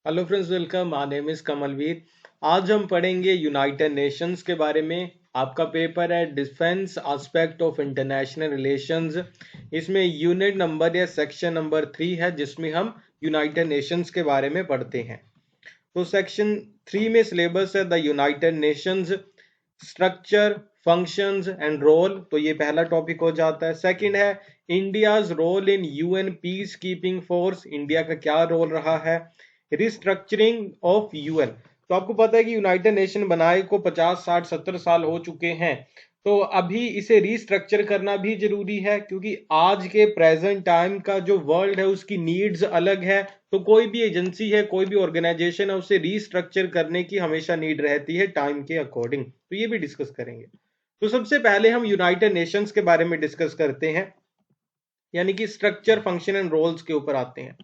Hello friends, welcome. My name is Kamalveer. आज हम पढ़ेंगे यूनाइटेड नेशंस के बारे में। आपका पेपर है defence aspect of international relations. इसमें यूनिट नंबर या सेक्शन नंबर 3 है, जिसमें हम यूनाइटेड नेशंस के बारे में पढ़ते हैं। तो सेक्शन 3 में सिलेबस है the United Nations, structure, functions and role. तो ये पहला टॉपिक हो जाता है। सेकंड है India's role in UN peacekeeping force. India का क्या रोल रहा है। Restructuring of UN. तो आपको पता है कि यूनाइटेड नेशन बनाए को 50, 60, 70 साल हो चुके हैं। तो अभी इसे रिस्ट्रक्चर करना भी जरूरी है, क्योंकि आज के प्रेजेंट टाइम का जो वर्ल्ड है उसकी नीड्स अलग है। तो कोई भी एजेंसी है, कोई भी ऑर्गेनाइजेशन है, उसे रिस्ट्रक्चर करने की हमेशा नीड रहती है टाइम के अकॉर्डिंग। तो ये भी डिस्कस करेंगे। तो सबसे पहले हम यूनाइटेड नेशंस के बारे में डिस्कस करते हैं, यानी कि स्ट्रक्चर, फंक्शन एंड रोल्स के ऊपर आते हैं।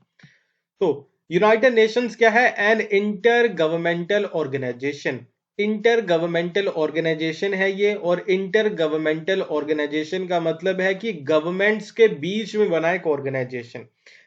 तो यूनाइटेड नेशंस क्या है? An intergovernmental organisation. Intergovernmental organisation है ये। और इंटर गवर्नमेंटल ऑर्गेनाइजेशन का मतलब है कि गवर्नमेंट्स के बीच में बना एक ऑर्गेनाइजेशन,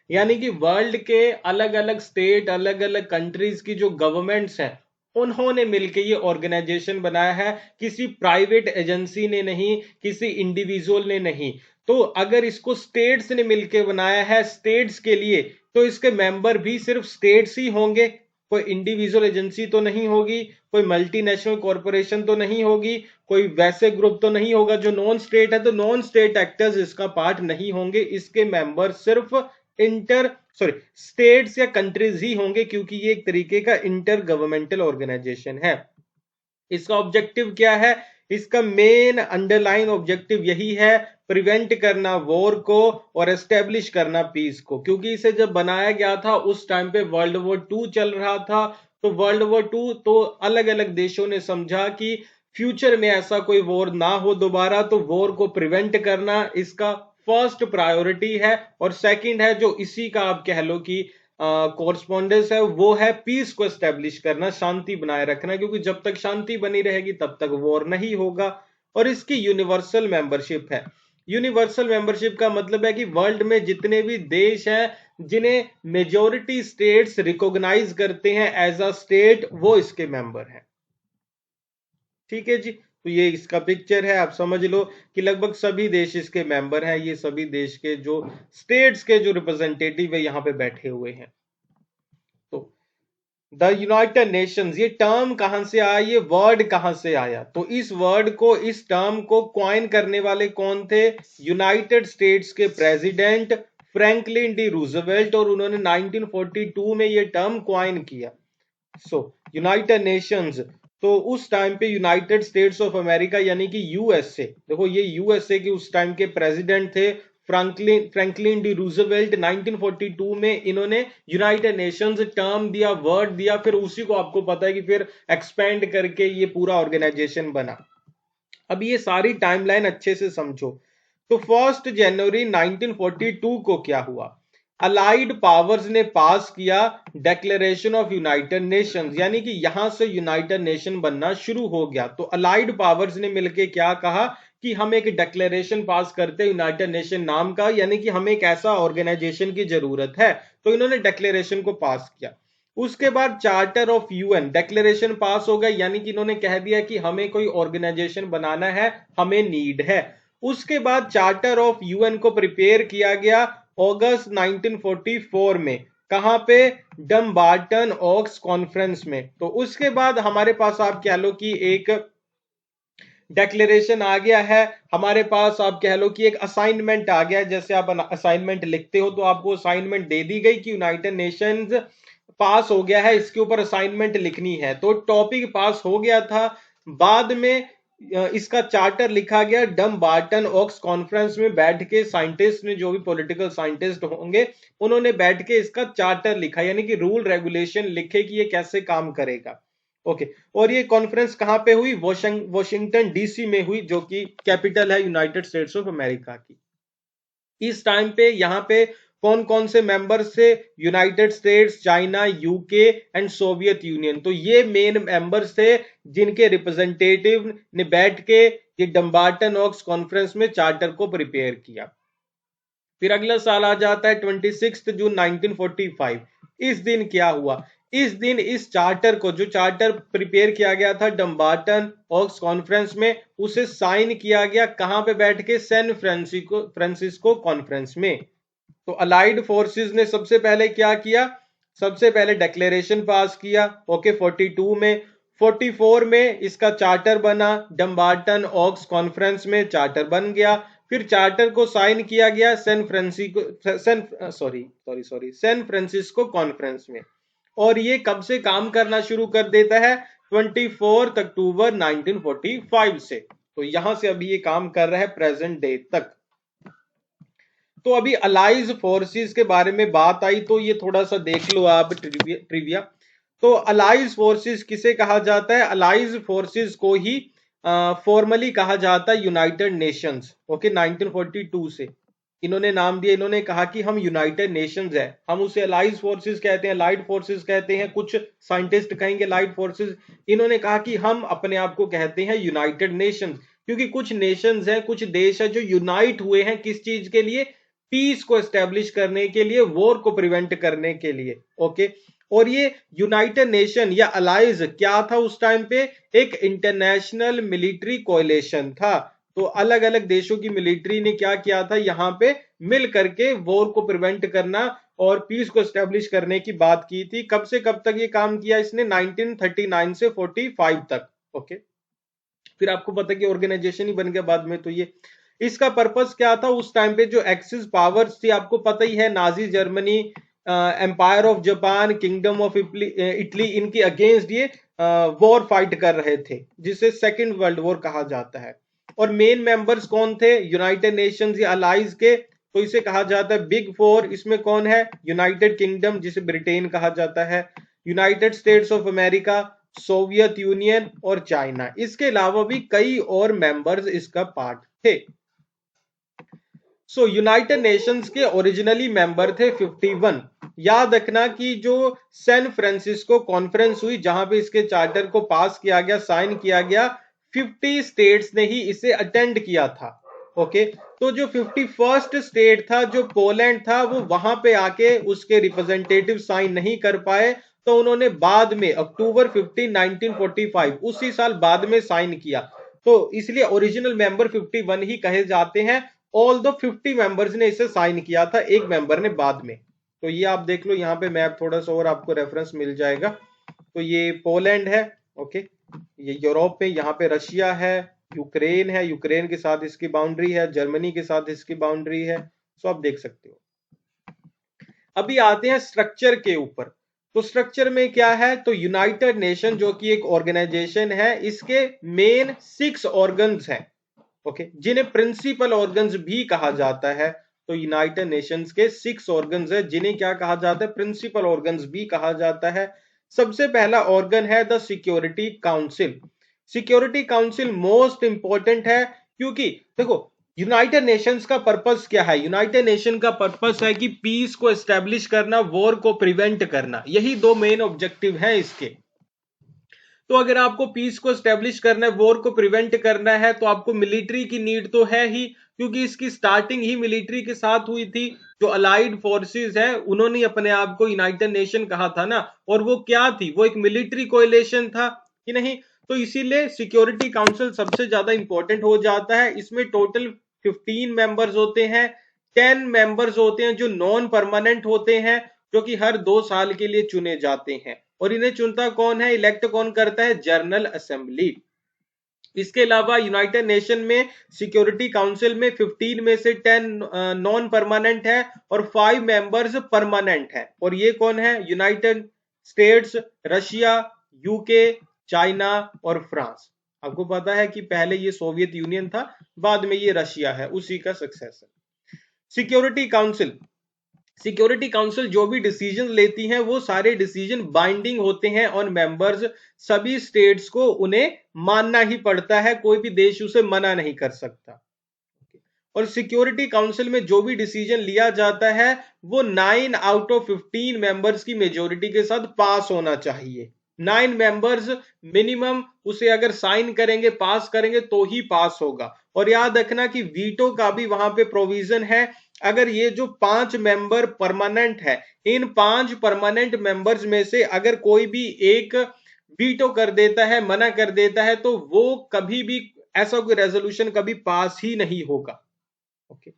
यानी कि वर्ल्ड के अलग अलग स्टेट, अलग अलग कंट्रीज की जो गवर्नमेंट्स हैं, उन्होंने मिलकर ये ऑर्गेनाइजेशन बनाया है। किसी प्राइवेट एजेंसी ने नहीं, किसी इंडिविजुअल ने नहीं। तो अगर इसको स्टेट्स ने मिलकर बनाया है स्टेट्स के लिए, तो इसके मेंबर भी सिर्फ स्टेट्स ही होंगे। कोई इंडिविजुअल एजेंसी तो नहीं होगी, कोई मल्टीनेशनल कॉरपोरेशन तो नहीं होगी, कोई वैसे ग्रुप तो नहीं होगा जो नॉन स्टेट है। तो नॉन स्टेट एक्टर्स इसका पार्ट नहीं होंगे। इसके मेंबर सिर्फ इंटर सॉरी स्टेट्स या कंट्रीज ही होंगे, क्योंकि ये एक तरीके का इंटर गवर्नमेंटल ऑर्गेनाइजेशन है। इसका ऑब्जेक्टिव क्या है? इसका मेन अंडरलाइन ऑब्जेक्टिव यही है, प्रिवेंट करना वॉर को और एस्टेब्लिश करना पीस को। क्योंकि इसे जब बनाया गया था उस टाइम पे वर्ल्ड वॉर 2 चल रहा था। तो वर्ल्ड वॉर 2 तो अलग अलग देशों ने समझा कि फ्यूचर में ऐसा कोई वॉर ना हो दोबारा, तो वॉर को प्रिवेंट करना इसका फर्स्ट प्रायोरिटी है। और सेकंड है, जो इसी का आप कह लो कि कोरस्पॉन्डेंस है, वो है पीस को एस्टेब्लिश करना, शांति बनाए रखना। क्योंकि जब तक शांति बनी रहेगी तब तक वॉर नहीं होगा। और इसकी यूनिवर्सल मेंबरशिप है। यूनिवर्सल मेंबरशिप का मतलब है कि वर्ल्ड में जितने भी देश हैं जिन्हें मेजॉरिटी स्टेट्स रिकॉग्नाइज करते हैं एज अ स्टेट, वो इसके मेंबर हैं। ठीक है जी। तो ये इसका पिक्चर है, आप समझ लो कि लगभग सभी देश इसके मेंबर हैं। ये सभी देश के जो स्टेट्स के जो रिप्रेजेंटेटिव है यहाँ पे बैठे हुए हैं। तो द यूनाइटेड नेशंस, ये टर्म कहां से आया, ये वर्ड कहां से आया? तो इस वर्ड को, इस टर्म को क्वाइन करने वाले कौन थे? यूनाइटेड स्टेट्स के प्रेसिडेंट फ्रैंकलिन डी रूजवेल्ट। और उन्होंने 1942 में ये टर्म क्वाइन किया। सो यूनाइटेड नेशंस, तो उस टाइम पे यूनाइटेड स्टेट्स ऑफ अमेरिका यानी कि यूएसए, देखो ये यूएसए के उस टाइम के प्रेसिडेंट थे फ्रैंकलिन डी रूजवेल्ट। 1942 में इन्होंने यूनाइटेड नेशंस टर्म दिया, वर्ड दिया, फिर उसी को आपको पता है कि फिर एक्सपेंड करके ये पूरा ऑर्गेनाइजेशन बना। अब ये सारी टाइमलाइन अच्छे से समझो। तो 1 जनवरी 1942 को क्या हुआ? अलाइड पावर्स ने पास किया डेक्लेरेशन ऑफ यूनाइटेड नेशंस, यानी कि यहां से यूनाइटेड नेशन बनना शुरू हो गया। तो अलाइड पावर्स ने मिलकर क्या कहा कि हम एक डिक्लेरेशन पास करते हैं यूनाइटेड नेशन नाम का, यानी कि हमें एक ऐसा ऑर्गेनाइजेशन की जरूरत है। तो इन्होंने डिक्लेरेशन को पास किया। उसके बाद चार्टर ऑफ यूएन, डिक्लेरेशन पास हो गया, यानी कि इन्होंने कह दिया कि हमें कोई ऑर्गेनाइजेशन बनाना है, हमें नीड है। उसके बाद चार्टर ऑफ यूएन को प्रिपेयर किया गया अगस्त 1944 में। कहां पे? डम्बार्टन ऑक्स कॉन्फ्रेंस में। तो उसके बाद हमारे पास आप कह लो कि एक डेक्लेरेशन आ गया है। हमारे पास आप कह लो कि एक असाइनमेंट आ गया है। जैसे आप असाइनमेंट लिखते हो तो आपको असाइनमेंट दे दी गई कि यूनाइटेड नेशंस पास हो गया है, इसके ऊपर असाइनमेंट लिखनी है। तो टॉपिक पास हो गया था। बाद में इसका चार्टर लिखा गया डम्बार्टन ऑक्स कॉन्फ्रेंस में बैठ के। साइंटिस्ट ने, जो भी पॉलिटिकल साइंटिस्ट होंगे, उन्होंने बैठ के इसका चार्टर लिखा, यानी कि रूल रेगुलेशन लिखे कि ये कैसे काम करेगा। ओके। और ये कॉन्फ्रेंस कहां पे हुई? वॉशिंगटन डीसी में हुई, जो कि कैपिटल है यूनाइटेड स्टेट्स ऑफ अमेरिका की। इस टाइम पे यहाँ पे कौन कौन से मेंबर्स थे? United states, China, UK and Soviet union. तो ये मेन मेंबर्स थे जिनके रिप्रेजेंटेटिव ने बैठ के ये डम्बार्टन ऑक्स कॉन्फ्रेंस में चार्टर को प्रिपेयर किया। फिर अगला साल आ जाता है 26 जून 1945। इस दिन क्या हुआ? इस दिन इस चार्टर को, जो चार्टर प्रिपेयर किया गया था डम्बार्टन ऑक्स कॉन्फ्रेंस में, उसे साइन किया गया कहां पे बैठ के, सैन फ्रांसिस्को कॉन्फ्रेंस में। तो अलाइड फोर्सेस ने सबसे पहले क्या किया, सबसे पहले डिक्लेरेशन पास किया, ओके 42 में। 44 में इसका चार्टर बना, डम्बार्टन ऑक्स कॉन्फ्रेंस में चार्टर बन गया। फिर चार्टर को साइन किया गया सैन फ्रांसिस्को कॉन्फ्रेंस में। और ये कब से काम करना शुरू कर देता है, 24 अक्टूबर 1945 से। तो यहां से अभी ये काम कर रहा है प्रेजेंट डे तक। तो अभी अलाइज फोर्सेस के बारे में बात आई तो ये थोड़ा सा देख लो आप ट्रिविया। तो अलाइज फोर्सेस किसे कहा जाता है, अलाइज फोर्सेस को ही फॉर्मली कहा जाता है यूनाइटेड नेशंस, ओके 1942 से इन्होंने नाम दिया। इन्होंने कहा कि हम यूनाइटेड नेशंस है, हम उसे अलाइज फोर्सेस कहते हैं, लाइट फोर्सेस कहते हैं, कुछ साइंटिस्ट कहेंगे लाइट फोर्सेस। इन्होंने कहा कि हम अपने आप को कहते हैं यूनाइटेड नेशंस, क्योंकि कुछ नेशंस हैं, कुछ देश है जो यूनाइट हुए हैं किस चीज के लिए, पीस को एस्टेब्लिश करने के लिए, वॉर को प्रिवेंट करने के लिए, ओके। और ये यूनाइटेड नेशन या अलाइज क्या था उस टाइम पे, एक इंटरनेशनल मिलिट्री कोएलिशन था। तो अलग अलग देशों की मिलिट्री ने क्या किया था, यहाँ पे मिल करके वॉर को प्रिवेंट करना और पीस को एस्टेब्लिश करने की बात की थी। कब से कब तक ये काम किया इसने, 1939 से 45 तक, ओके। फिर आपको पता कि ऑर्गेनाइजेशन ही बन गया बाद में। तो ये इसका पर्पस क्या था उस टाइम पे, जो एक्सिस पावर्स थी आपको पता ही है, Nazi Germany, empire of Japan, kingdom of Italy, इनके अगेंस्ट ये वॉर फाइट कर रहे थे, जिसे सेकेंड वर्ल्ड वॉर कहा जाता है। और मेन मेंबर्स कौन थे यूनाइटेड नेशंस या अलाइज के, तो इसे कहा जाता है बिग फोर। इसमें कौन है, यूनाइटेड किंगडम जिसे ब्रिटेन कहा जाता है, United states of America, Soviet union और चाइना। इसके अलावा भी कई और मेंबर्स इसका पार्ट थे। सो यूनाइटेड नेशंस के ओरिजिनली मेंबर थे 51। याद रखना कि जो सैन फ्रांसिस्को कॉन्फ्रेंस हुई जहां पे इसके चार्टर को पास किया गया, साइन किया गया, 50 स्टेट्स ने ही इसे अटेंड किया था, ओके। तो जो 51st स्टेट था, जो पोलैंड था, वो वहां पे आके उसके रिप्रेजेंटेटिव साइन नहीं कर पाए, तो उन्होंने बाद में अक्टूबर 15 1945 उसी साल बाद में साइन किया। तो इसलिए ओरिजिनल मेंबर 51 ही कहे जाते हैं, ऑल दो 50 मेंबर्स ने इसे साइन किया था, एक मेंबर ने बाद में। तो ये आप देख लो यहाँ पे मैप थोड़ा सा और आपको रेफरेंस मिल जाएगा। तो ये पोलैंड है, ओके, ये यूरोप में, यहाँ पे रशिया है, यूक्रेन है, यूक्रेन के साथ इसकी बाउंड्री है, जर्मनी के साथ इसकी बाउंड्री है। सो आप देख सकते हो। अभी आते हैं स्ट्रक्चर के ऊपर। तो स्ट्रक्चर में क्या है, तो यूनाइटेड नेशन जो कि एक ऑर्गेनाइजेशन है, इसके मेन 6 ऑर्गन्स हैं, ओके, जिन्हें प्रिंसिपल ऑर्गन्स भी कहा जाता है। तो यूनाइटेड नेशंस के 6 ऑर्गन्स है जिन्हें क्या कहा जाता है, प्रिंसिपल ऑर्गन्स भी कहा जाता है। सबसे पहला ऑर्गन है the security council. Security council most important है, क्योंकि देखो यूनाइटेड नेशंस का पर्पस क्या है, यूनाइटेड नेशन का पर्पस है कि पीस को एस्टेब्लिश करना, वॉर को प्रिवेंट करना, यही 2 मेन ऑब्जेक्टिव है इसके। तो अगर आपको पीस को एस्टेब्लिश करना है, वॉर को प्रिवेंट करना है, तो आपको मिलिट्री की नीड तो है ही, क्योंकि इसकी स्टार्टिंग ही मिलिट्री के साथ हुई थी। जो अलाइड फोर्सेस हैं उन्होंने अपने आप को यूनाइटेड नेशन कहा था ना, और वो क्या थी, वो एक मिलिट्री कोएलिशन था कि नहीं। तो इसीलिए सिक्योरिटी काउंसिल सबसे ज्यादा इंपॉर्टेंट हो जाता है। इसमें टोटल 15 मेंबर्स होते हैं। 10 मेंबर्स होते हैं जो नॉन परमानेंट होते हैं, जो कि हर 2 साल के लिए चुने जाते हैं। और इन्हें चुनता कौन है, इलेक्ट कौन करता है, जनरल असेंबली। इसके अलावा यूनाइटेड नेशन में सिक्योरिटी काउंसिल में 15 में से 10 नॉन परमानेंट है और 5 मेंबर्स परमानेंट है। और ये कौन है, United states, Russia, UK, China और फ्रांस। आपको पता है कि पहले ये सोवियत यूनियन था, बाद में ये रशिया है, उसी का successor. Security council, security council जो भी डिसीजन लेती हैं वो सारे डिसीजन बाइंडिंग होते हैं ऑन मेंबर्स। सभी स्टेट्स को उन्हें मानना ही पड़ता है, कोई भी देश उसे मना नहीं कर सकता। और सिक्योरिटी काउंसिल में जो भी डिसीजन लिया जाता है वो 9 आउट ऑफ 15 मेंबर्स की मेजोरिटी के साथ पास होना चाहिए। 9 मेंबर्स मिनिमम उसे अगर साइन करेंगे, पास करेंगे तो ही पास होगा। और याद रखना कि वीटो का भी वहां पे प्रोविजन है अगर ये जो 5 मेंबर परमानेंट है, इन 5 परमानेंट मेंबर्स में से अगर कोई भी एक वीटो कर देता है, मना कर देता है, तो वो कभी भी ऐसा कोई रेजोल्यूशन कभी पास ही नहीं होगा। ओके।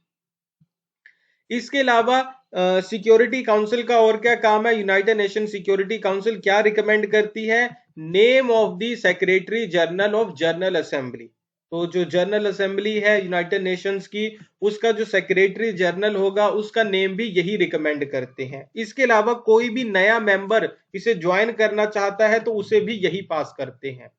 इसके अलावा सिक्योरिटी काउंसिल का और क्या काम है? यूनाइटेड नेशन सिक्योरिटी काउंसिल क्या रिकमेंड करती है? Name of the secretary general of general assembly. तो जो जनरल असेंबली है यूनाइटेड नेशंस की, उसका जो सेक्रेटरी जनरल होगा उसका नेम भी यही रिकमेंड करते हैं। इसके अलावा कोई भी नया मेंबर इसे ज्वाइन करना चाहता है तो उसे भी यही पास करते हैं।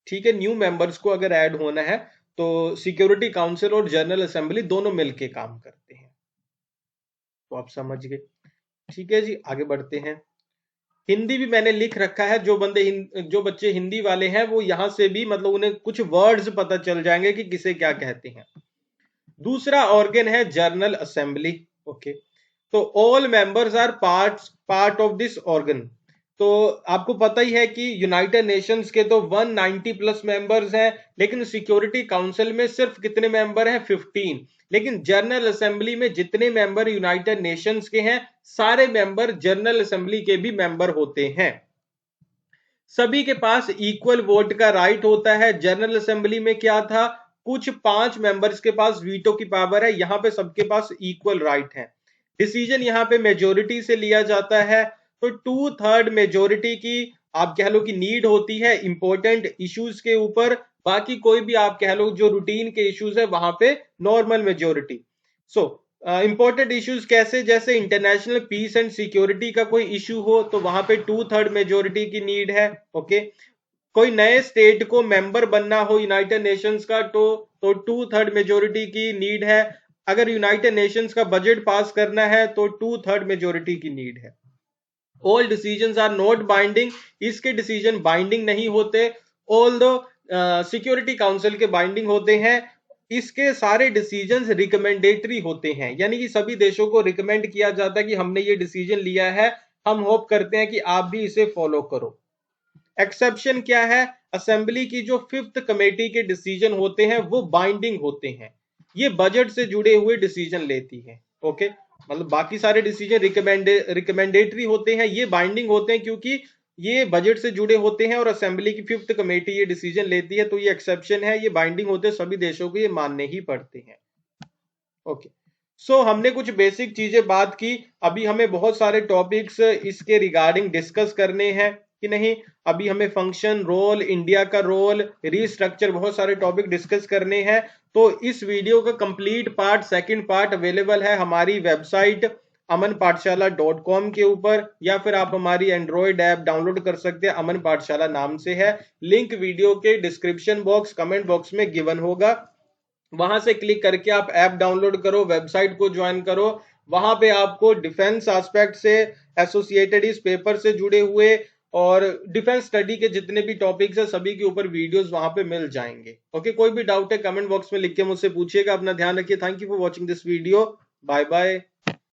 ठीक है, न्यू मेंबर्स को अगर ऐड होना है तो सिक्योरिटी काउंसिल और जनरल असेंबली दोनों मिलकर काम करते हैं। तो आप समझ गए। ठीक है जी, आगे बढ़ते हैं। हिंदी भी मैंने लिख रखा है, जो बच्चे हिंदी वाले हैं वो यहां से भी मतलब उन्हें कुछ वर्ड्स पता चल जाएंगे कि किसे क्या कहते हैं। दूसरा ऑर्गन है जनरल असेंबली। ओके, तो all members are part of this organ. तो आपको पता ही है कि यूनाइटेड नेशंस के तो 190 प्लस मेंबर्स हैं, लेकिन सिक्योरिटी काउंसिल में सिर्फ कितने मेंबर हैं? 15। लेकिन जनरल असेंबली में जितने मेंबर यूनाइटेड नेशंस के हैं, सारे मेंबर जनरल असेंबली के भी मेंबर होते हैं। सभी के पास इक्वल वोट का राइट होता है। जनरल असेंबली में क्या था? कुछ 5 मेंबर्स के पास वीटो की पावर है, यहां पे सबके पास इक्वल राइट है। डिसीजन यहां पे मेजोरिटी से लिया जाता है। तो 2/3 मेजोरिटी की आप कह लो कि नीड होती है इंपॉर्टेंट इश्यूज के ऊपर। बाकी कोई भी आप कह लो जो रूटीन के इश्यूज है वहां पे normal majority. So important issues कैसे? जैसे इंटरनेशनल पीस एंड सिक्योरिटी का कोई इश्यू हो तो वहां पे 2/3 मेजोरिटी की नीड है। ओके, कोई नए स्टेट को मेंबर बनना हो यूनाइटेड नेशंस का तो 2/3 मेजोरिटी की नीड है। अगर यूनाइटेड नेशंस का बजट पास करना है तो 2/3 मेजोरिटी की नीड है। All decisions are not binding, इसके डिसीजन बाइंडिंग नहीं होते। ऑल दो सिक्योरिटी काउंसिल के बाइंडिंग होते हैं। इसके सारे डिसीजंस रिकमेंडेटरी होते हैं, यानी कि सभी देशों को रिकमेंड किया जाता है कि हमने ये डिसीजन लिया है, हम होप करते हैं कि आप भी इसे फॉलो करो। एक्सेप्शन क्या है? असेंबली की जो 5th कमेटी के डिसीजन होते हैं वो बाइंडिंग होते हैं, ये बजट से जुड़े हुए डिसीजन लेती है। ओके, मतलब बाकी सारे डिसीजन रिकमेंडेटरी होते हैं, ये बाइंडिंग होते हैं क्योंकि ये बजट से जुड़े होते हैं और असेंबली की 5th कमेटी ये डिसीजन लेती है। तो ये एक्सेप्शन है, ये बाइंडिंग होते हैं, सभी देशों को ये मानने ही पड़ते हैं। ओके, सो हमने कुछ बेसिक चीजें बात की। अभी हमें बहुत सारे टॉपिक्स इसके रिगार्डिंग डिस्कस करने हैं कि नहीं। अभी हमें फंक्शन, रोल, इंडिया का रोल, रीस्ट्रक्चर, बहुत सारे टॉपिक डिस्कस करने हैं। तो इस वीडियो का complete part, second part available है हमारी वेबसाइट amanpathshala.com के ऊपर, या फिर आप हमारी एंड्रॉयड ऐप डाउनलोड कर सकते हैं, अमन पाठशाला नाम से है। लिंक वीडियो के डिस्क्रिप्शन बॉक्स, कमेंट बॉक्स में गिवन होगा, वहां से क्लिक करके आप ऐप डाउनलोड करो, वेबसाइट को ज्वाइन करो। वहां पे आपको डिफेंस एस्पेक्ट से एसोसिएटेड इस पेपर से जुड़े हुए और डिफेंस स्टडी के जितने भी टॉपिक्स है सभी के ऊपर वीडियोस वहां पे मिल जाएंगे। ओके, कोई भी डाउट है कमेंट बॉक्स में लिख के मुझसे पूछिएगा। अपना ध्यान रखिए। Thank you for watching this video. Bye bye.